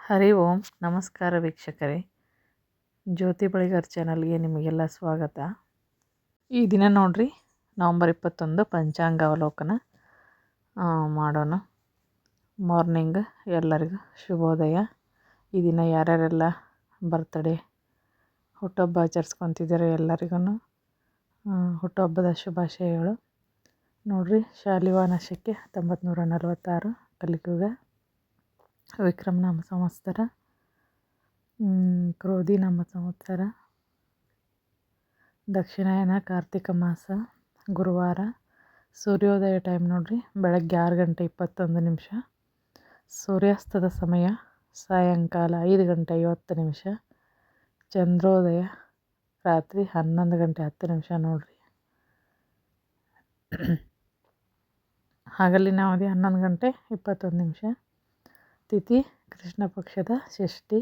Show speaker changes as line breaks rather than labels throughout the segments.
ಹರಿ ಓಂ ನಮಸ್ಕಾರ ವೀಕ್ಷಕರೇ, ಜ್ಯೋತಿ ಬಳಿಗಾರ್ ಚಾನಲ್ಗೆ ನಿಮಗೆಲ್ಲ ಸ್ವಾಗತ. ಈ ದಿನ ನೋಡ್ರಿ ನವಂಬರ್ 21 ಪಂಚಾಂಗ ಅವಲೋಕನ ಮಾಡೋಣ. ಮಾರ್ನಿಂಗ್ ಎಲ್ಲರಿಗೂ ಶುಭೋದಯ. ಈ ದಿನ ಯಾರ್ಯಾರೆಲ್ಲ ಬರ್ತ್ಡೇ ಹುಟ್ಟುಹಬ್ಬ ಆಚರಿಸ್ಕೊತಿದ್ದಾರೆ ಎಲ್ಲರಿಗೂ ಹುಟ್ಟುಹಬ್ಬದ ಶುಭಾಶಯಗಳು. ನೋಡ್ರಿ ಶಾಲಿವಾಹನ ಶಕೆ 1946 ಕಲಿಯುಗ, ವಿಕ್ರಮ ನಾಮ ಸಂವತ್ಸರ, ಕ್ರೋಧಿ ನಾಮ ಸಂವತ್ಸರ, ದಕ್ಷಿಣಾಯನ ಕಾರ್ತಿಕ ಮಾಸ, ಗುರುವಾರ. ಸೂರ್ಯೋದಯ ಟೈಮ್ ನೋಡ್ರಿ ಬೆಳಗ್ಗೆ 6 ಗಂಟೆ 21 ನಿಮಿಷ. ಸೂರ್ಯಾಸ್ತದ ಸಮಯ ಸಾಯಂಕಾಲ 5 ಗಂಟೆ 50 ನಿಮಿಷ. ಚಂದ್ರೋದಯ ರಾತ್ರಿ 11 ಗಂಟೆ 10 ನಿಮಿಷ ನೋಡ್ರಿ. ಹಗಲಿನ ಅವಧಿ 11 ಗಂಟೆ 21 ನಿಮಿಷ. ತಿಥಿ ಕೃಷ್ಣ ಪಕ್ಷದ ಷಷ್ಠಿ.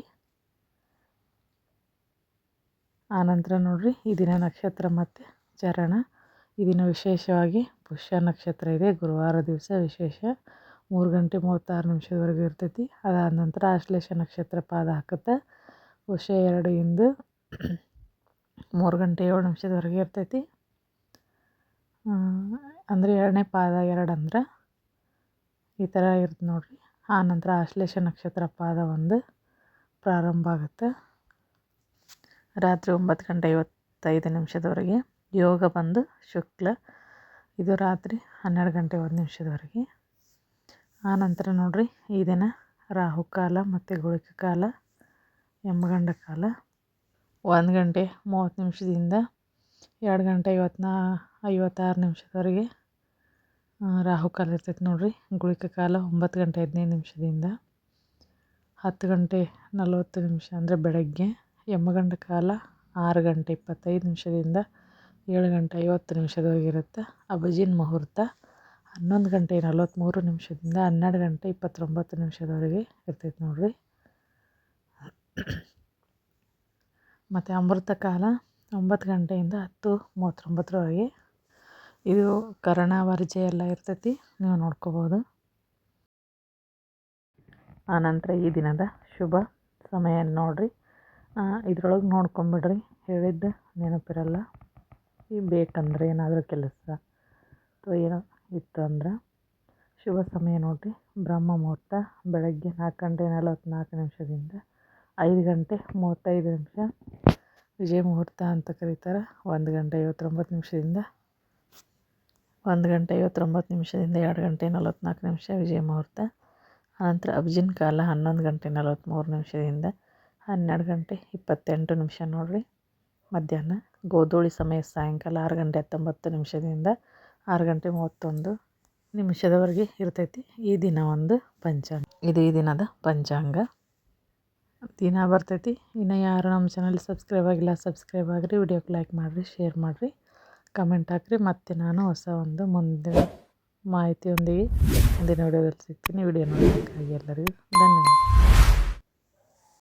ಆನಂತರ ನೋಡ್ರಿ ಈ ದಿನ ನಕ್ಷತ್ರ ಮತ್ತು ಚರಣ. ಈ ದಿನ ವಿಶೇಷವಾಗಿ ಪುಷ್ಯ ನಕ್ಷತ್ರ ಇದೆ. ಗುರುವಾರ ದಿವಸ ವಿಶೇಷ 3 ಗಂಟೆ 36 ನಿಮಿಷದವರೆಗೂ ಇರ್ತೈತಿ. ಅದಾದ ನಂತರ ಆಶ್ಲೇಷ ನಕ್ಷತ್ರ ಪಾದ ಹಾಕುತ್ತೆ. ಪುಷ್ಯ 2 ಇಂದು 3 ಗಂಟೆ 7 ನಿಮಿಷದವರೆಗೆ ಇರ್ತೈತಿ. ಅಂದರೆ 2ನೇ ಪಾದ 2 ಅಂದ್ರೆ ಈ ಥರ ಇರುತ್ತೆ ನೋಡ್ರಿ. ಆನಂತರ ಆಶ್ಲೇಷ ನಕ್ಷತ್ರ ಪಾದ 1 ಪ್ರಾರಂಭ ಆಗುತ್ತೆ. ರಾತ್ರಿ 9 ಗಂಟೆ 55 ನಿಮಿಷದವರೆಗೆ. ಯೋಗ ಬಂದು ಶುಕ್ಲ, ಇದು ರಾತ್ರಿ 12 ಗಂಟೆ 1 ನಿಮಿಷದವರೆಗೆ. ಆನಂತರ ನೋಡ್ರಿ ಈ ದಿನ ರಾಹುಕಾಲ ಮತ್ತು ಗುಳಿಕ ಕಾಲ, ಯಮಗಂಡ ಕಾಲ 1 ಗಂಟೆ 30 ನಿಮಿಷದಿಂದ 2 ಗಂಟೆ 56 ನಿಮಿಷದವರೆಗೆ ರಾಹುಕಾಲ ಇರ್ತೈತೆ ನೋಡ್ರಿ. ಗುಳಿಕ ಕಾಲ 9 ಗಂಟೆ 15 ನಿಮಿಷದಿಂದ 10 ಗಂಟೆ 40 ನಿಮಿಷ ಅಂದರೆ ಬೆಳಗ್ಗೆ. ಯಮಗಂಡ ಕಾಲ 6 ಗಂಟೆ 25 ನಿಮಿಷದಿಂದ 7 ಗಂಟೆ 50 ನಿಮಿಷದವರೆಗೆ ಇರುತ್ತೆ. ಅಭಿಜಿನ್ ಮುಹೂರ್ತ 11 ಗಂಟೆ 43 ನಿಮಿಷದಿಂದ 12 ಗಂಟೆ 29 ನಿಮಿಷದವರೆಗೆ ಇರ್ತೈತೆ ನೋಡ್ರಿ. ಮತ್ತು ಅಮೃತ ಕಾಲ 9 ಗಂಟೆಯಿಂದ 10:39ರವರೆಗೆ. ಇದು ಕರ್ಣ ವರ್ಜೆ ಎಲ್ಲ ಇರ್ತೈತಿ, ನೀವು ನೋಡ್ಕೋಬೋದು. ಆನಂತರ ಈ ದಿನದ ಶುಭ ಸಮಯ ನೋಡ್ರಿ. ಇದ್ರೊಳಗೆ ನೋಡ್ಕೊಂಬಿಡ್ರಿ, ಹೇಳಿದ್ದು ನೆನಪಿರಲ್ಲ. ಈಗ ಬೇಕಂದ್ರೆ ಏನಾದರೂ ಕೆಲಸ ಅಥವಾ ಏನೋ ಇತ್ತು ಅಂದ್ರೆ. ಶುಭ ಸಮಯ ನೋಡ್ರಿ ಬ್ರಹ್ಮ ಮುಹೂರ್ತ ಬೆಳಗ್ಗೆ 4 ಗಂಟೆ 44 ನಿಮಿಷದಿಂದ 5 ಗಂಟೆ 35 ನಿಮಿಷ. ವಿಜಯ ಮುಹೂರ್ತ ಅಂತ ಕರೀತಾರೆ. 1 ಗಂಟೆ 59 ನಿಮಿಷದಿಂದ 1 ಗಂಟೆ 59 ನಿಮಿಷದಿಂದ 2 ಗಂಟೆ 44 ನಿಮಿಷ ವಿಜಯ ಮುಹೂರ್ತ. ಆನಂತರ ಅಭಿಜಿನ್ ಕಾಲ 11 ಗಂಟೆ 43 ನಿಮಿಷದಿಂದ 12 ಗಂಟೆ 28 ನಿಮಿಷ ನೋಡ್ರಿ ಮಧ್ಯಾಹ್ನ. ಗೋಧೂಳಿ ಸಮಯ ಸಾಯಂಕಾಲ 6 ಗಂಟೆ 19 ನಿಮಿಷದಿಂದ 6 ಗಂಟೆ 31 ನಿಮಿಷದವರೆಗೆ ಇರ್ತೈತಿ. ಈ ದಿನ ಒಂದು ಪಂಚಾಂಗ, ಇದು ಈ ದಿನದ ಪಂಚಾಂಗ. ದಿನ ಬರ್ತೈತಿ. ಇನ್ನು ಯಾರು ನಮ್ಮ ಚಾನಲ್ ಸಬ್ಸ್ಕ್ರೈಬ್ ಆಗಿಲ್ಲ ಸಬ್ಸ್ಕ್ರೈಬ್ ಆಗಿರಿ, ವಿಡಿಯೋಕ್ಕೆ ಲೈಕ್ ಮಾಡಿರಿ, ಶೇರ್ ಮಾಡಿರಿ, ಕಮೆಂಟ್ ಹಾಕಿರಿ. ಮತ್ತು ನಾನು ಹೊಸ ಒಂದು ಮುಂದಿನ ಮಾಹಿತಿಯೊಂದಿಗೆ ಮುಂದಿನ ವಿಡಿಯೋದಲ್ಲಿ ಸಿಗ್ತೀನಿ. ವಿಡಿಯೋ ನೋಡೋದಕ್ಕಾಗಿ ಎಲ್ಲರಿಗೂ ಧನ್ಯವಾದ.